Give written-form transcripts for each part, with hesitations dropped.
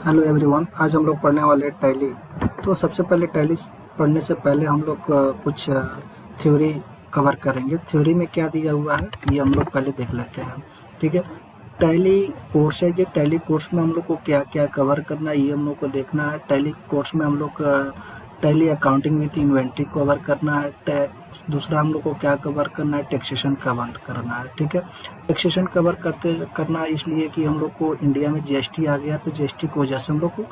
Hello everyone, आज हम लोग पढ़ने वाले हैं टैली। तो सबसे पहले टैली पढ़ने से पहले हम लोग कुछ थ्योरी कवर करेंगे। थ्योरी में क्या दिया हुआ है ये हम लोग पहले देख लेते हैं। ठीक है, टैली कोर्स है। ये टैली कोर्स में हम लोग को क्या क्या कवर करना है ये हम लोग को देखना है। टैली कोर्स में हम लोग tally accounting with inventory cover करना है। दूसरा हम लोग को क्या कवर करना है, टैक्सेशन कवर करना है। ठीक है, टैक्सेशन कवर करना इसलिए कि हम लोग को इंडिया में जीएसटी आ गया, तो जीएसटी की वजह से हम लोग को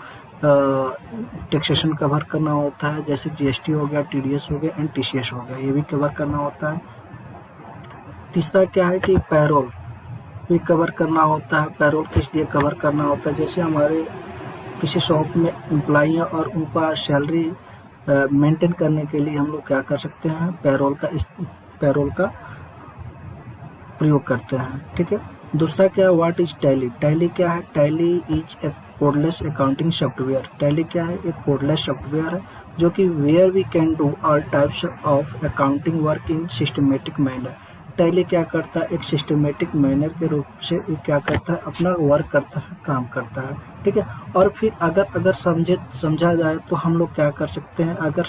टैक्सेशन कवर करना होता है। जैसे जीएसटी हो गया, टीडीएस हो गया एंड टीसीएस हो गया, ये भी कवर करना होता है। तीसरा क्या है कि पैरोल भी कवर करना होता है। पैरोल किस लिए कवर करना होता है, जैसे हमारे किसी शॉप में एम्प्लॉई है और उनका सैलरी मेंटेन करने के लिए हम लोग क्या कर सकते हैं, पैरोल का प्रयोग करते हैं। ठीक है, दूसरा क्या है, व्हाट इज टैली। टैली क्या है, Tally is a codeless accounting software. Tally क्या है, एक कोडलेस सॉफ्टवेयर है जो कि where we can do all types of accounting work in systematic manner. Tally क्या करता है, एक सिस्टमेटिक मैनर के रूप से क्या करता है, अपना वर्क करता है, काम करता है। ठीक है, और फिर अगर समझा जाए तो हम लोग क्या कर सकते हैं, अगर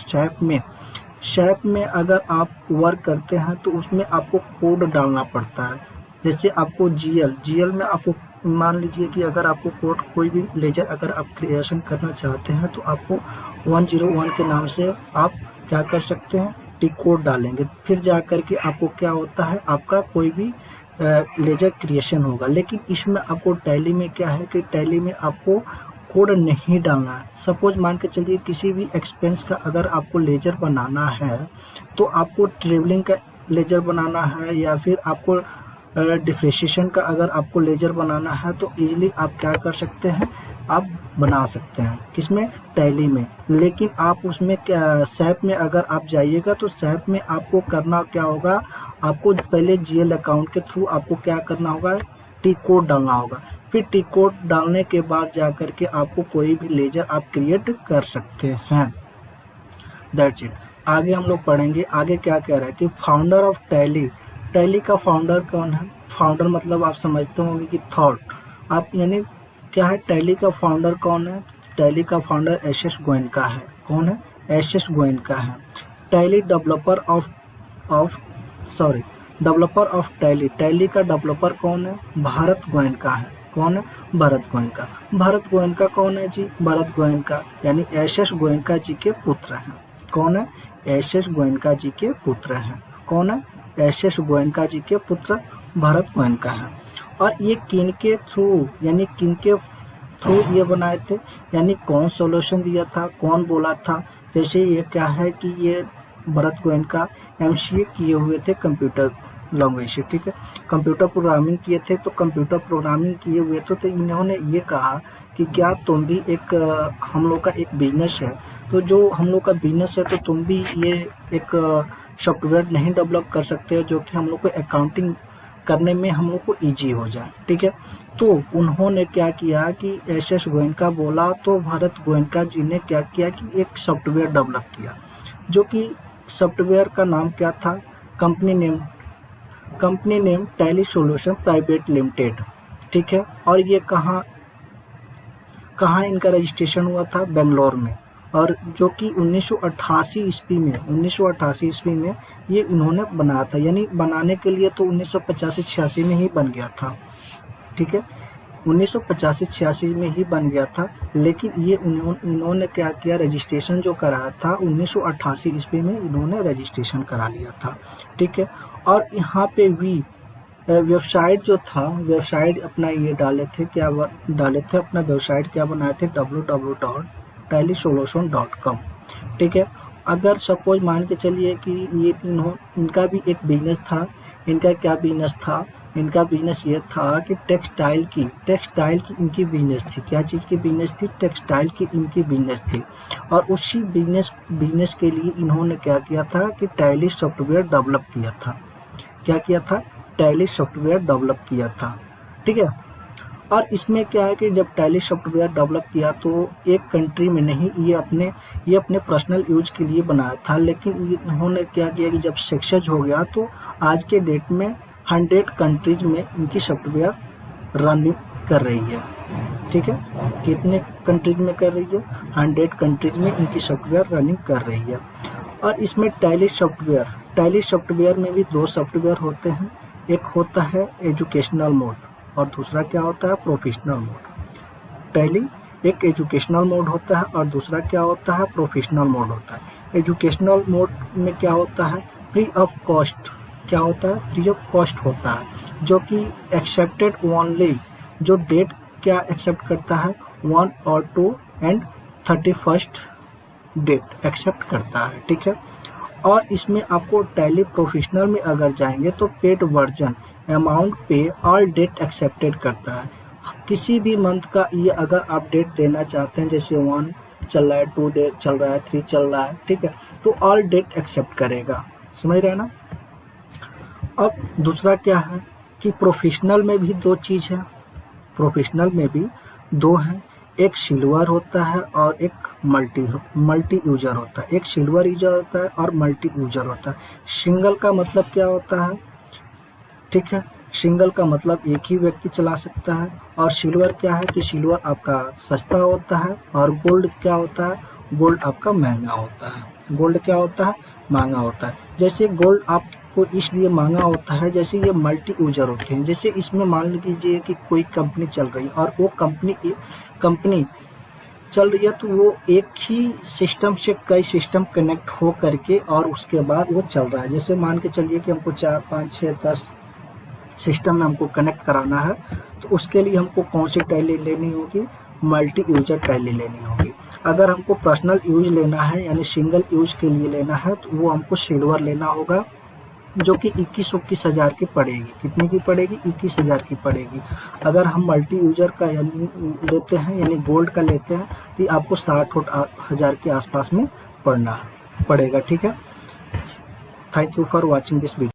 शैप में अगर आप वर्क करते हैं तो उसमें आपको कोड डालना पड़ता है। जैसे आपको जीएल में आपको मान लीजिए कि अगर आपको कोड कोई भी लेजर अगर आप क्रिएशन करना चाहते हैं तो आपको 101 के नाम से आप क्या कर सकते हैं, टिक कोड डालेंगे, फिर जाकर के आपको क्या होता है, आपका कोई भी लेजर क्रिएशन होगा। लेकिन इसमें आपको टैली में क्या है कि टैली में आपको कोड नहीं डालना है। सपोज मान के चलिए किसी भी एक्सपेंस का अगर आपको लेजर बनाना है तो आपको ट्रेवलिंग का लेजर बनाना है या फिर आपको डिप्रिसिएशन का अगर आपको लेजर बनाना है तो इजीली आप क्या कर सकते हैं, आप बना सकते हैं किसमें, टैली में। लेकिन आप उसमें क्या सैप में अगर आप जाइएगा तो सैप में आपको करना क्या होगा, आपको पहले जीएल अकाउंट के थ्रू आपको क्या करना होगा, टी कोड डालना होगा। फिर टी कोड डालने के बाद जाकर के आपको कोई भी लेजर आप क्रिएट कर सकते हैं। That's it. आगे हम लोग पढ़ेंगे, आगे क्या कह रहा है कि फाउंडर ऑफ टैली। टैली का फाउंडर कौन है, फाउंडर मतलब आप समझते होंगे कि थॉट आप, यानी क्या है, टैली का फाउंडर कौन है, टैली का फाउंडर एस.एस. गोयनका है। कौन है, एस.एस. गोयनका है। Tally developer of tally. Tally का डेवलपर कौन है, भरत गोयनका है। कौन है, भरत गोयनका। भरत गोयनका कौन है जी, भरत गोयनका यानी एस.एस. गोयनका जी के पुत्र हैं। कौन है, एस.एस. गोयनका जी के पुत्र हैं। कौन है, एस.एस. गोयनका जी के पुत्र भरत गोयनका है। और ये किनके थ्रू ये बनाए थे, यानी कौन सॉल्यूशन दिया था, कौन बोला था। जैसे ये क्या है कि ये भरत गोयनका एमसीए किए हुए थे कंप्यूटर लैंग्वेज से। ठीक है, कंप्यूटर प्रोग्रामिंग किए थे, तो कंप्यूटर प्रोग्रामिंग किए हुए तो इन्होंने ये कहा कि क्या तुम भी एक हम लोग का एक बिजनेस है, तो जो हम लोग का बिजनेस है तो तुम भी ये एक सॉफ्टवेयर नहीं डेवलप कर सकते जो कि हम लोग को अकाउंटिंग करने में हम लोग को इजी हो जाए। ठीक है, तो उन्होंने क्या किया कि एस.एस. गोयनका बोला तो भरत गोयनका जी ने क्या किया कि एक सॉफ्टवेयर डेवलप किया, जो कि सॉफ्टवेयर का नाम क्या था, company name tally solution private limited. ठीक है, और ये कहाँ इनका रजिस्ट्रेशन हुआ था, बेंगलोर में। और जो कि 1988 ईस्वी में ये इन्होंने बनाया था, यानी बनाने के लिए तो 1985-86 में ही बन गया था। ठीक है, 1985-86 में ही बन गया था, लेकिन ये इन्होंने क्या किया, रजिस्ट्रेशन जो कराया था 1988 ईस्वी में इन्होंने रजिस्ट्रेशन करा लिया था। ठीक है, और यहाँ पे भी वेबसाइट जो था, वेबसाइट अपना ये डाले थे अपना वेबसाइट क्या बनाए थे, www.tallysolution.com। ठीक है, अगर सपोज मान के चलिए कि ये इनका भी एक बिजनेस था। इनका क्या बिजनेस था, इनका बिजनेस ये था कि टेक्सटाइल की इनकी बिजनेस थी। क्या चीज़ की बिजनेस थी, टेक्सटाइल की इनकी बिजनेस थी। और उसी बिजनेस के लिए इन्होंने क्या किया था कि टैली सॉफ्टवेयर डेवलप किया था। क्या किया था, टैली सॉफ्टवेयर डेवलप किया था। ठीक है, और इसमें क्या है कि जब टैली सॉफ्टवेयर डेवलप किया तो एक कंट्री में नहीं, ये अपने पर्सनल यूज के लिए बनाया था। लेकिन इन्होंने क्या किया कि जब सक्सेस हो गया तो आज के डेट में 100 कंट्रीज में इनकी सॉफ्टवेयर रनिंग कर रही है, ठीक है। कितने कंट्रीज में कर रही है? 100 कंट्रीज में इनकी सॉफ्टवेयर रनिंग कर रही है। और इसमें टैली सॉफ्टवेयर में भी 2 सॉफ्टवेयर होते हैं, एक होता है एजुकेशनल मोड और दूसरा क्या होता है? Professional mode. टैली एक एजुकेशनल मोड होता है और दूसरा क्या होता है? प्रोफेशनल मोड होता है। एजुकेशनल मोड में क्या होता है? Free of cost. क्या होता है? फ्री ऑफ कॉस्ट होता है, जो कि एक्सेप्टेड ओनली, जो डेट क्या एक्सेप्ट करता है? 1 और 2 एंड 31st डेट एक्सेप्ट करता है, ठीक है। और इसमें आपको टैली प्रोफेशनल में अगर जाएंगे तो पेड वर्जन अमाउंट पे ऑल डेट एक्सेप्टेड करता है। किसी भी मंथ का ये अगर आप डेट देना चाहते हैं, जैसे 1 चल रहा है, 2 डेट चल रहा है, 3 चल रहा है, ठीक है, तो ऑल डेट एक्सेप्ट करेगा। समझ रहे हैं ना? अब दूसरा क्या है कि प्रोफेशनल में भी 2 चीज है। प्रोफेशनल में भी 2 हैं, एक सिल्वर होता है और एक मल्टी यूजर होता है। एक सिल्वर यूजर होता है और मल्टी यूजर होता है। सिंगल का मतलब क्या होता है? ठीक है, सिंगल का मतलब एक ही व्यक्ति चला सकता है। और सिल्वर क्या है कि सिल्वर आपका सस्ता होता है और गोल्ड क्या होता है? गोल्ड आपका महंगा होता है। गोल्ड क्या होता है? महंगा होता है। जैसे गोल्ड आपको इसलिए महंगा होता है, जैसे ये मल्टी यूजर होते हैं। जैसे इसमें मान लीजिए कि कोई कंपनी चल रही है और वो कंपनी चल रही है, तो वो एक ही सिस्टम से कई सिस्टम कनेक्ट हो करके और उसके बाद वो चल रहा है। जैसे मान के चलिए कि हमको 4, 5, 6, 10 सिस्टम में हमको कनेक्ट कराना है, तो उसके लिए हमको कौन सी टैली लेनी होगी? मल्टी यूजर टैली लेनी होगी। अगर हमको पर्सनल यूज लेना है, यानी सिंगल यूज के लिए लेना है, तो वो हमको सिल्वर लेना होगा, जो कि 21 हज़ार की पड़ेगी। कितने की पड़ेगी? 21 हज़ार की पड़ेगी। अगर हम मल्टी यूजर का यानी लेते हैं, यानी गोल्ड का लेते हैं, तो आपको 60 हज़ार के आसपास में पड़ना पड़ेगा, ठीक है। Thank you for watching this video.